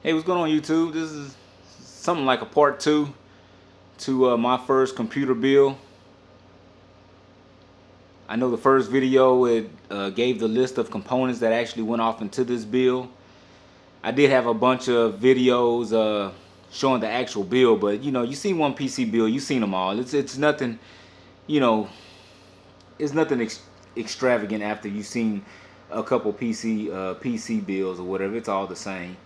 Hey, what's going on YouTube? This is something like a part 2 to my first computer build. I know the first video it gave the list of components that actually went off into this build. I did have a bunch of videos showing the actual build, but you know, you see one PC build, you've seen them all. It's nothing, you know, it's nothing extravagant after you've seen a couple PC builds or whatever. It's all the same.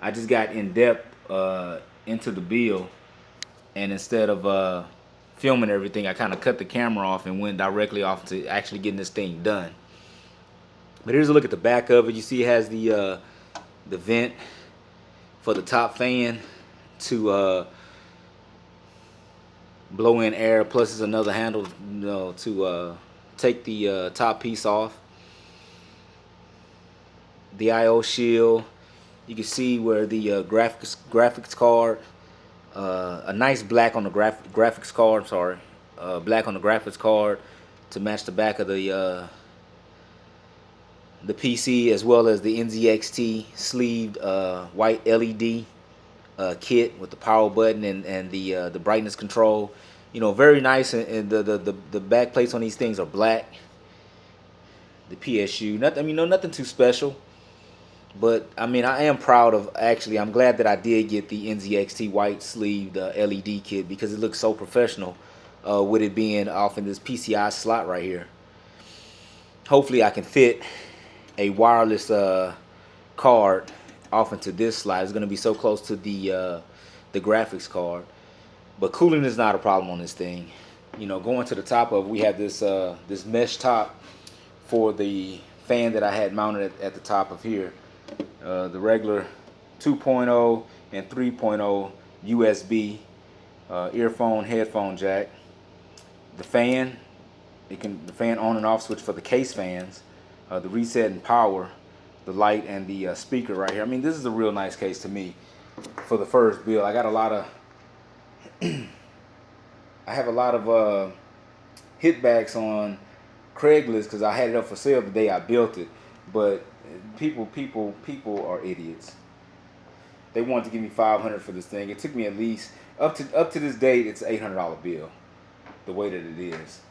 I just got in depth into the build, and instead of filming everything, I kind of cut the camera off and went directly off to actually getting this thing done. But here's a look at the back of it. You see it has the vent for the top fan to blow in air. Plus, there's another handle, you know, to take the top piece off. The I/O shield. You can see where the graphics card. A nice black on the graphics card. Sorry, black on the graphics card to match the back of the PC, as well as the NZXT sleeved white LED kit with the power button and the brightness control. You know, very nice. And the back plates on these things are black. The PSU, nothing. I mean, no, nothing too special. But I mean, I am proud of, actually, I'm glad that I did get the NZXT white sleeved LED kit, because it looks so professional with it being off in this PCI slot right here. Hopefully I can fit a wireless card off into this slot. It's going to be so close to the graphics card. But cooling is not a problem on this thing. You know, going to the top of, we have this this mesh top for the fan that I had mounted at the top of here. The regular 2.0 and 3.0 USB earphone headphone jack. The fan, the fan on and off switch for the case fans. The reset and power, the light, and the speaker right here. I mean, this is a real nice case to me for the first build. I got a lot of I have a lot of hitbacks on Craigslist because I had it up for sale the day I built it, but people are idiots. They wanted to give me $500 for this thing. It took me at least up to this date. It's an $800 bill, the way that it is.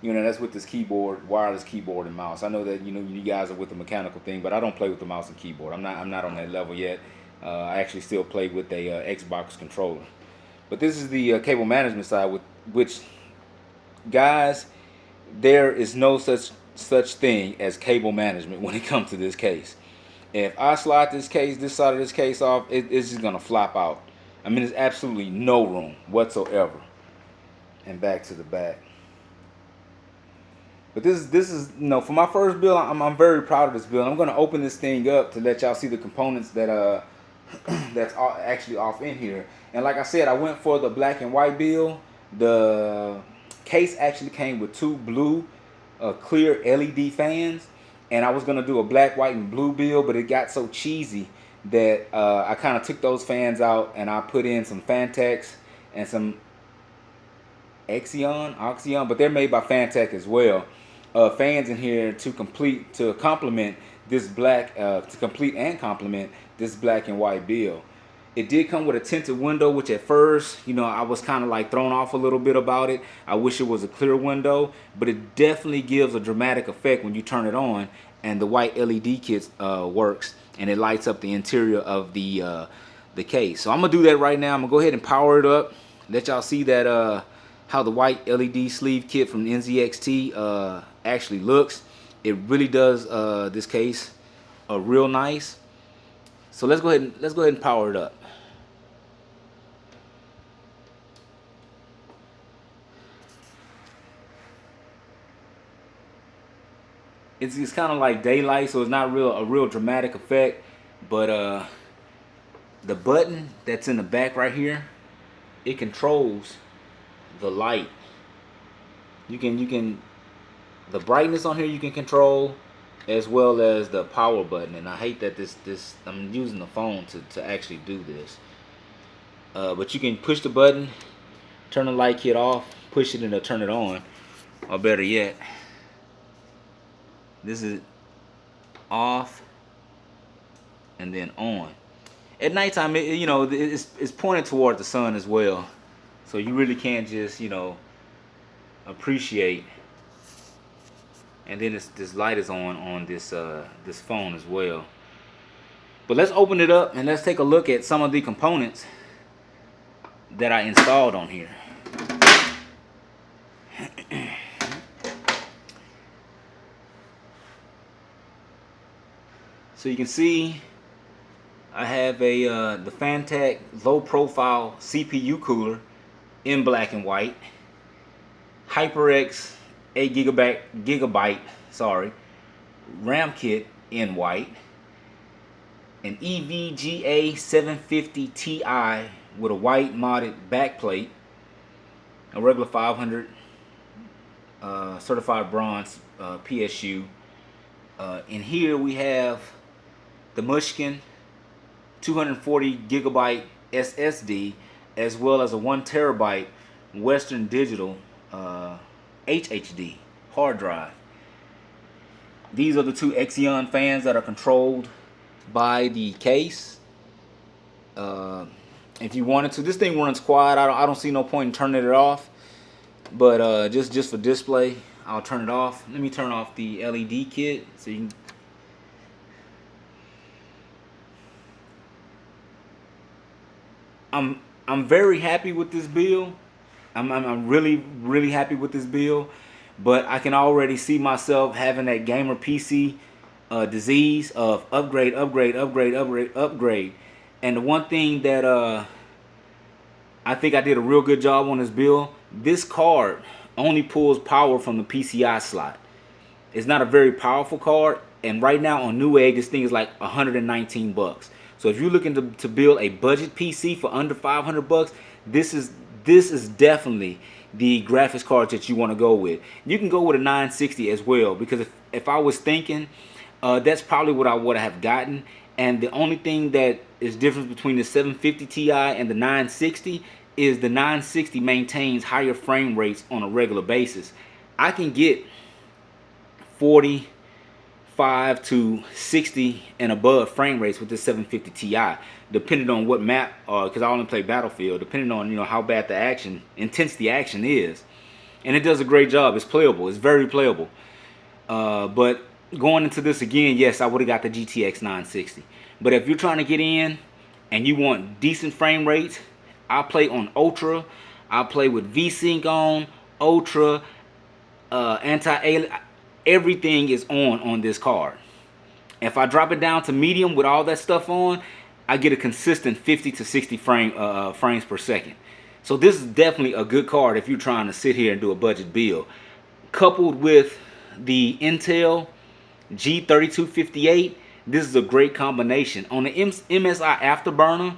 You know, that's with this keyboard, wireless keyboard and mouse. I know that, you know, you guys are with the mechanical thing, but I don't play with the mouse and keyboard. I'm not on that level yet. I actually still play with a Xbox controller. But this is the cable management side, with which, guys, there is no such thing as cable management when it comes to this case. If I slide this side of this case off, it's just gonna flop out. I mean, there's absolutely no room whatsoever. And back to the back. But this is, you know, for my first build, I'm very proud of this build. I'm gonna open this thing up to let y'all see the components that that's actually off in here. And like I said, I went for the black and white build. The case actually came with two blue clear LED fans, and I was gonna do a black, white, and blue build, but it got so cheesy that I kind of took those fans out and I put in some Fantex and some Oxeon, but they're made by Fantech as well. Fans in here to complement this black, to complete and complement this black and white build. It did come with a tinted window, which at first, you know, I was kind of like thrown off a little bit about it. I wish it was a clear window, but it definitely gives a dramatic effect when you turn it on and the white LED kit works, and it lights up the interior of the case. So I'm gonna do that right now. I'm gonna go ahead and power it up, let y'all see that how the white LED sleeve kit from NZXT actually looks. It really does this case real nice. So let's go ahead and power it up. It's kind of like daylight, so it's not a real dramatic effect. But the button that's in the back right here, it controls the light. You can the brightness on here you can control, as well as the power button. And I hate that this I'm using the phone to actually do this. But you can push the button, turn the light kit off, push it, and it'll turn it on. Or better yet, this is off, and then on. At nighttime, you know, it's pointed toward the sun as well, so you really can't just, you know, appreciate. And then this light is on this phone as well. But let's open it up and let's take a look at some of the components that I installed on here. So you can see I have a the Fantech low profile CPU cooler in black and white, HyperX 8 gigabyte RAM kit in white, an EVGA 750 Ti with a white modded backplate, a regular 500 certified bronze PSU. In here we have the Mushkin 240 gigabyte SSD, as well as a 1 terabyte Western Digital HHD hard drive. These are the two Xeon fans that are controlled by the case. If you wanted to, this thing runs quiet. I don't see no point in turning it off, but just for display, I'll turn it off. Let me turn off the LED kit so you can. I'm very happy with this build. I'm really happy with this build, but I can already see myself having that gamer PC disease of upgrade. And the one thing that I think I did a real good job on this build, this card only pulls power from the PCI slot. It's not a very powerful card, and right now on Newegg this thing is like 119 bucks. So if you're looking to build a budget PC for under 500 bucks, this is definitely the graphics card that you want to go with. You can go with a 960 as well, because if I was thinking, that's probably what I would have gotten. And the only thing that is different between the 750 Ti and the 960 is the 960 maintains higher frame rates on a regular basis. I can get 45 to 60 and above frame rates with the 750 Ti, depending on what map, because I only play Battlefield, depending on, you know, how bad the intense the action is. And it does a great job. It's playable. It's very playable. But going into this again, yes, I would have got the GTX 960. But if you're trying to get in and you want decent frame rates, I play on Ultra. I play with VSync on Ultra, anti-aliasing. Everything is on this card. If I drop it down to medium with all that stuff on, I get a consistent 50 to 60 frames per second. So this is definitely a good card if you're trying to sit here and do a budget build. Coupled with the Intel G3258, this is a great combination. On the MSI Afterburner,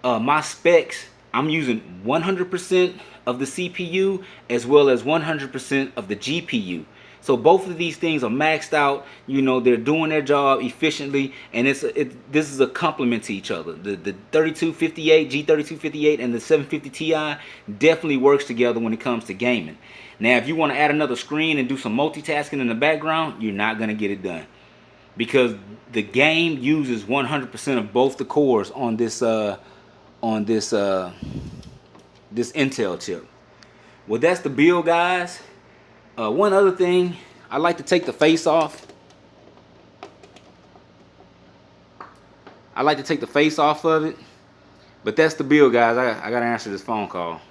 my specs, I'm using 100% of the CPU as well as 100% of the GPU. So both of these things are maxed out. You know, they're doing their job efficiently, and this is a complement to each other. The G3258 and the 750 Ti definitely works together when it comes to gaming. Now, if you want to add another screen and do some multitasking in the background, you're not going to get it done, because the game uses 100% of both the cores on this this Intel chip. Well, that's the build, guys. One other thing, I like to take the face off. I like to take the face off of it. But that's the build, guys. I gotta answer this phone call.